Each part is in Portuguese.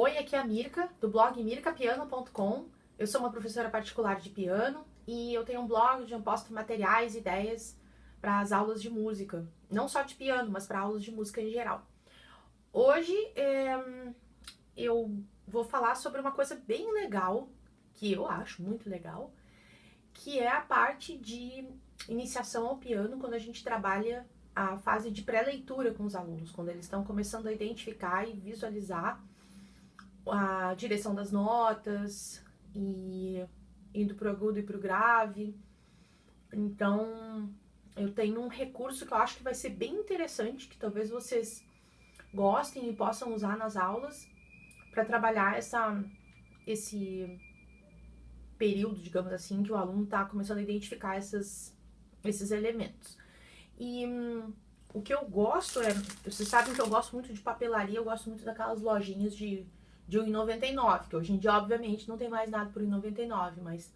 Oi, aqui é a Mirka, do blog mirkapiano.com. Eu sou uma professora particular de piano e eu tenho um blog onde eu posto materiais e ideias para as aulas de música. Não só de piano, mas para aulas de música em geral. Hoje eu vou falar sobre uma coisa bem legal, que eu acho muito legal, que é a parte de iniciação ao piano, quando a gente trabalha a fase de pré-leitura com os alunos, quando eles estão começando a identificar e visualizar a direção das notas e indo pro agudo e pro grave. Então, eu tenho um recurso que eu acho que vai ser bem interessante, que talvez vocês gostem e possam usar nas aulas para trabalhar esse período, digamos assim, que o aluno está começando a identificar esses elementos. E o que eu gosto vocês sabem que eu gosto muito de papelaria, eu gosto muito daquelas lojinhas de R$1,99, que hoje em dia, obviamente, não tem mais nada por R$1,99, mas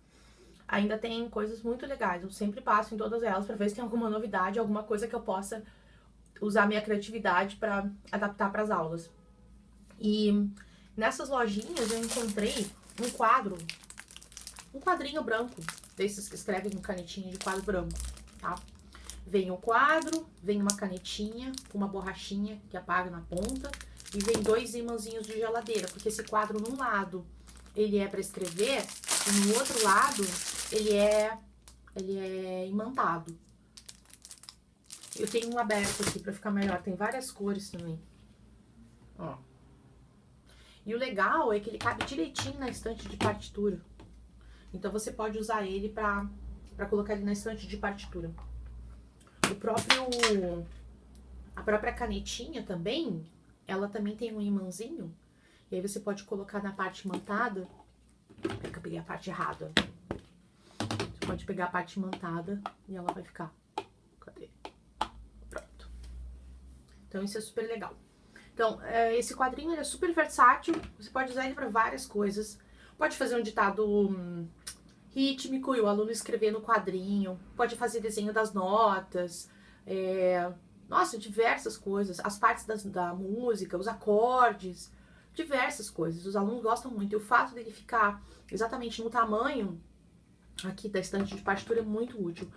ainda tem coisas muito legais. Eu sempre passo em todas elas para ver se tem alguma novidade, alguma coisa que eu possa usar minha criatividade para adaptar para as aulas. E nessas lojinhas eu encontrei um quadrinho branco, desses que escrevem com canetinha de quadro branco, tá? Vem o quadro, vem uma canetinha com uma borrachinha que apaga na ponta e vem 2 imãzinhos de geladeira, porque esse quadro num lado ele é para escrever e no outro lado ele é imantado. Eu tenho um aberto aqui para ficar melhor, tem várias cores também. Ó. E o legal é que ele cabe direitinho na estante de partitura. Então você pode usar ele para colocar ele na estante de partitura. A própria canetinha também, ela também tem um imãzinho. E aí você pode colocar na parte imantada. Peraí que eu peguei a parte errada. Você pode pegar a parte imantada e ela vai ficar. Cadê? Pronto. Então isso é super legal. Então, esse quadrinho ele é super versátil. Você pode usar ele para várias coisas. Pode fazer um ditado rítmico e o aluno escrever no quadrinho. Pode fazer desenho das notas. Nossa, diversas coisas. As partes da música, os acordes, diversas coisas. Os alunos gostam muito. E o fato dele ficar exatamente no tamanho aqui da estante de partitura é muito útil.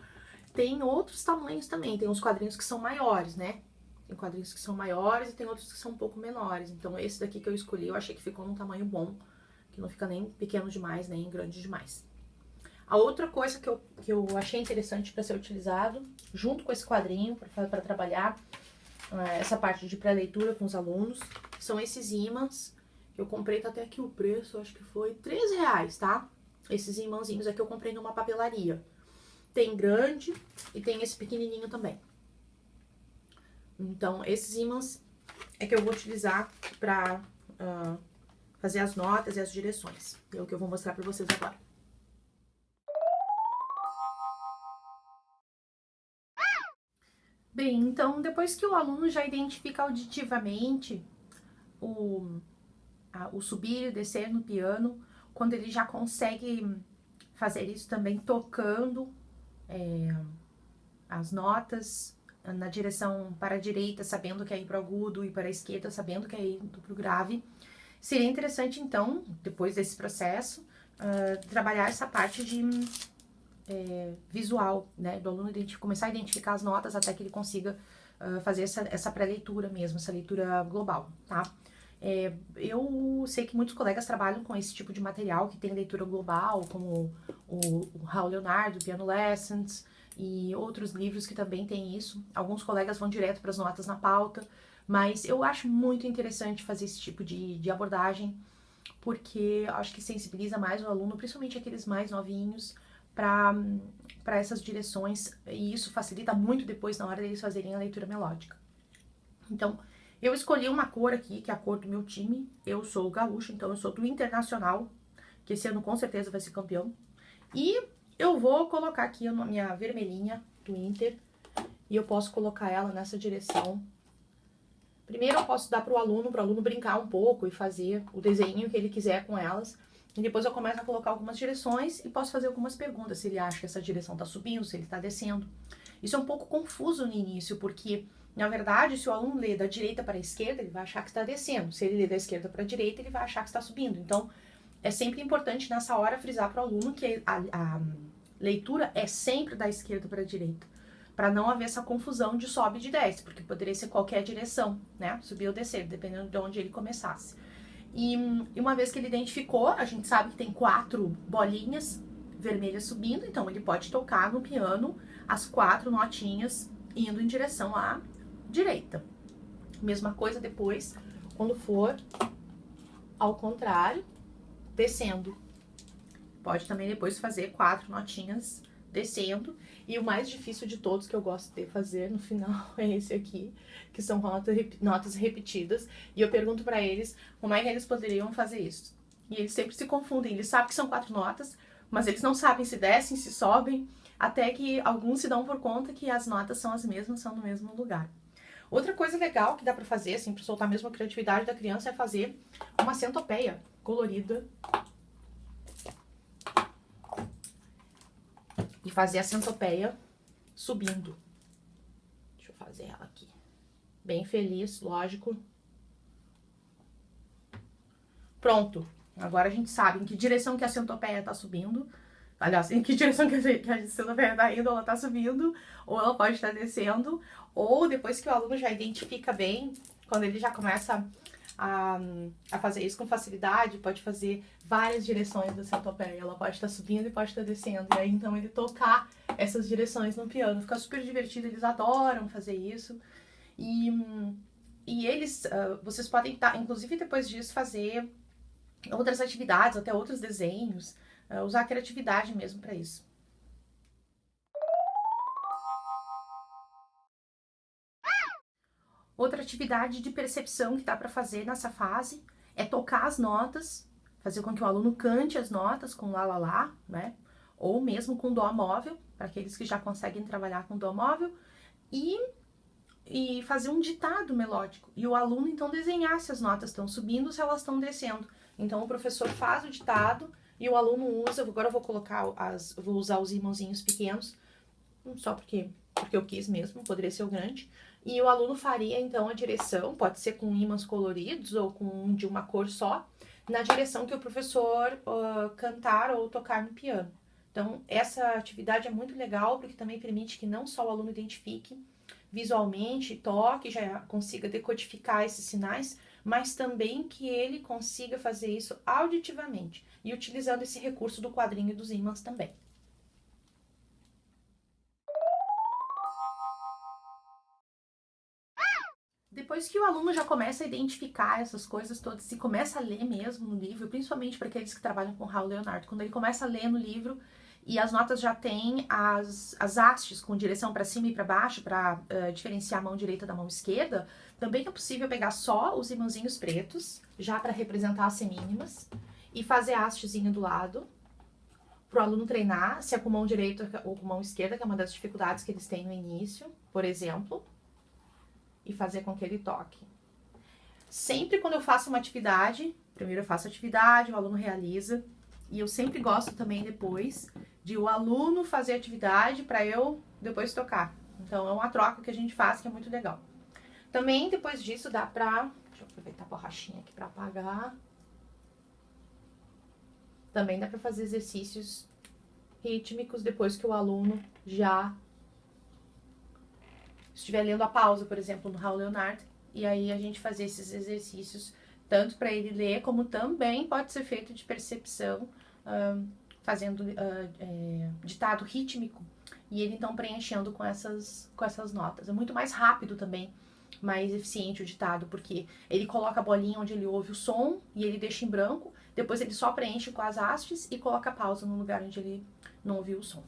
Tem outros tamanhos também. Tem uns quadrinhos que são maiores, né? Tem quadrinhos que são maiores e tem outros que são um pouco menores. Então esse daqui que eu escolhi, eu achei que ficou num tamanho bom. Que não fica nem pequeno demais, nem grande demais. A outra coisa que eu achei interessante para ser utilizado, junto com esse quadrinho, para trabalhar essa parte de pré-leitura com os alunos, são esses ímãs. Eu comprei, tá até aqui o preço, acho que foi R$3, tá? Esses imãzinhos aqui eu comprei numa papelaria. Tem grande e tem esse pequenininho também. Então, esses ímãs é que eu vou utilizar para fazer as notas e as direções. É o que eu vou mostrar para vocês agora. Bem, então depois que o aluno já identifica auditivamente o subir e descer no piano, quando ele já consegue fazer isso também tocando as notas na direção para a direita, sabendo que é ir para o agudo, e para a esquerda, sabendo que é ir para o grave, seria interessante então, depois desse processo, trabalhar essa parte de visual, né, do aluno começar a identificar as notas até que ele consiga fazer essa pré-leitura mesmo, essa leitura global, tá? Eu sei que muitos colegas trabalham com esse tipo de material que tem leitura global, como o Raul Leonardo, Piano Lessons, e outros livros que também tem isso. Alguns colegas vão direto para as notas na pauta, mas eu acho muito interessante fazer esse tipo de abordagem, porque acho que sensibiliza mais o aluno, principalmente aqueles mais novinhos, para essas direções, e isso facilita muito depois na hora deles fazerem a leitura melódica. Então, eu escolhi uma cor aqui, que é a cor do meu time. Eu sou gaúcho, então eu sou do Internacional, que esse ano com certeza vai ser campeão. E eu vou colocar aqui a minha vermelhinha do Inter, e eu posso colocar ela nessa direção. Primeiro eu posso dar para o aluno brincar um pouco e fazer o desenho que ele quiser com elas. E depois eu começo a colocar algumas direções e posso fazer algumas perguntas, se ele acha que essa direção está subindo, se ele está descendo. Isso é um pouco confuso no início, porque Na verdade, se o aluno lê da direita para a esquerda, ele vai achar que está descendo. Se ele lê da esquerda para a direita, ele vai achar que está subindo. Então, é sempre importante nessa hora frisar para o aluno que a leitura é sempre da esquerda para a direita, para não haver essa confusão de sobe e de desce, porque poderia ser qualquer direção, né? Subir ou descer, dependendo de onde ele começasse. E uma vez que ele identificou, a gente sabe que tem 4 bolinhas vermelhas subindo, então ele pode tocar no piano as 4 notinhas indo em direção à direita. Mesma coisa depois, quando for ao contrário, descendo. Pode também depois fazer 4 notinhas descendo. E o mais difícil de todos que eu gosto de fazer no final é esse aqui, que são notas repetidas. E eu pergunto pra eles como é que eles poderiam fazer isso. E eles sempre se confundem. Eles sabem que são 4 notas, mas eles não sabem se descem, se sobem, até que alguns se dão por conta que as notas são as mesmas, são no mesmo lugar. Outra coisa legal que dá pra fazer, assim, pra soltar mesmo a criatividade da criança, é fazer uma centopeia colorida. E fazer a centopeia subindo. Deixa eu fazer ela aqui. Bem feliz, lógico. Pronto. Agora a gente sabe em que direção que a centopeia tá subindo. Aliás, em que direção que a centopeia tá indo, ela tá subindo. Ou ela pode estar descendo. Ou depois que o aluno já identifica bem, quando ele já começa a fazer isso com facilidade, pode fazer várias direções da centopeia. Ela pode estar subindo e pode estar descendo. E aí, então, ele tocar essas direções no piano. Fica super divertido, eles adoram fazer isso. E eles, vocês podem, inclusive depois disso, fazer outras atividades, até outros desenhos, usar a criatividade mesmo para isso. Outra atividade de percepção que dá para fazer nessa fase é tocar as notas, fazer com que o aluno cante as notas com lá, lá, lá, né? Ou mesmo com dó móvel, para aqueles que já conseguem trabalhar com dó móvel, e fazer um ditado melódico. E o aluno, então, desenhar se as notas estão subindo ou se elas estão descendo. Então, o professor faz o ditado e o aluno usa, agora eu vou colocar vou usar os imãozinhos pequenos, só porque eu quis mesmo, poderia ser o grande. E o aluno faria, então, a direção, pode ser com ímãs coloridos ou com um de uma cor só, na direção que o professor cantar ou tocar no piano. Então, essa atividade é muito legal, porque também permite que não só o aluno identifique visualmente, toque, já consiga decodificar esses sinais, mas também que ele consiga fazer isso auditivamente, e utilizando esse recurso do quadrinho e dos ímãs também. Depois que o aluno já começa a identificar essas coisas todas e começa a ler mesmo no livro, principalmente para aqueles que trabalham com Raul Leonardo, quando ele começa a ler no livro e as notas já têm as hastes com direção para cima e para baixo para diferenciar a mão direita da mão esquerda, também é possível pegar só os imãozinhos pretos, já para representar as semínimas, e fazer a hastezinha do lado, para o aluno treinar, se é com mão direita ou com mão esquerda, que é uma das dificuldades que eles têm no início, por exemplo, e fazer com que ele toque. Sempre quando eu faço uma atividade, primeiro eu faço a atividade, o aluno realiza, e eu sempre gosto também depois de o aluno fazer a atividade para eu depois tocar. Então é uma troca que a gente faz que é muito legal. Também depois disso dá pra... Deixa eu aproveitar a borrachinha aqui para apagar. Também dá para fazer exercícios rítmicos depois que o aluno já estiver lendo a pausa, por exemplo, no Raul Leonardo, e aí a gente fazer esses exercícios, tanto para ele ler, como também pode ser feito de percepção, fazendo ditado rítmico, e ele então preenchendo com essas notas. É muito mais rápido também, mais eficiente o ditado, porque ele coloca a bolinha onde ele ouve o som, e ele deixa em branco, depois ele só preenche com as hastes e coloca a pausa no lugar onde ele não ouviu o som.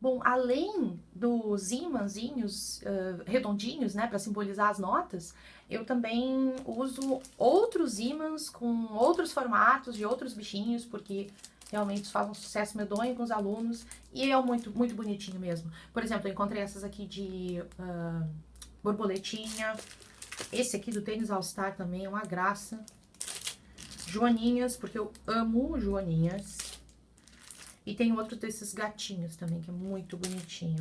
Bom, além dos ímãzinhos redondinhos, né, para simbolizar as notas, eu também uso outros ímãs com outros formatos de outros bichinhos, porque realmente faz um sucesso medonho com os alunos e é muito, muito bonitinho mesmo. Por exemplo, eu encontrei essas aqui de borboletinha, esse aqui do tênis All Star também é uma graça. Joaninhas, porque eu amo joaninhas. E tem outro desses gatinhos também, que é muito bonitinho.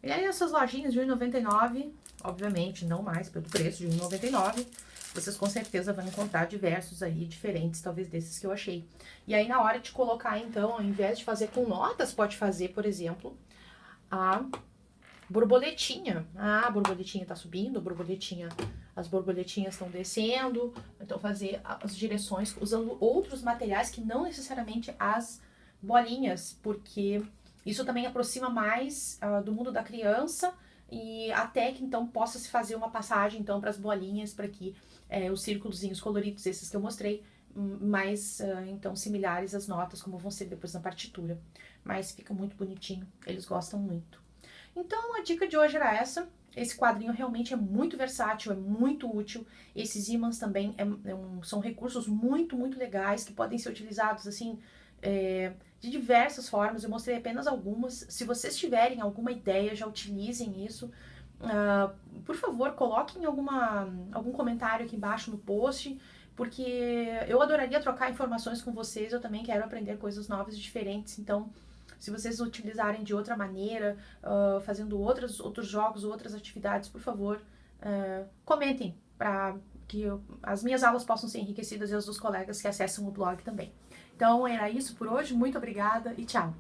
E aí essas lojinhas de R$1,99, obviamente não mais pelo preço de R$1,99, vocês com certeza vão encontrar diversos aí, diferentes talvez desses que eu achei. E aí na hora de colocar então, ao invés de fazer com notas, pode fazer, por exemplo, a borboletinha. Ah, a borboletinha tá subindo, as borboletinhas estão descendo. Então fazer as direções usando outros materiais que não necessariamente as bolinhas, porque isso também aproxima mais do mundo da criança e até que então possa se fazer uma passagem então para as bolinhas, para que os círculozinhos coloridos, esses que eu mostrei, mais então similares às notas, como vão ser depois na partitura. Mas fica muito bonitinho, eles gostam muito. Então a dica de hoje era essa. Esse quadrinho realmente é muito versátil, é muito útil. Esses ímãs também são recursos muito, muito legais que podem ser utilizados assim de diversas formas. Eu mostrei apenas algumas. Se vocês tiverem alguma ideia, já utilizem isso. Por favor, coloquem algum comentário aqui embaixo no post, porque eu adoraria trocar informações com vocês. Eu também quero aprender coisas novas e diferentes. Então, se vocês utilizarem de outra maneira, fazendo outros jogos, outras atividades, por favor, comentem para que as minhas aulas possam ser enriquecidas e as dos colegas que acessam o blog também. Então, era isso por hoje. Muito obrigada e tchau!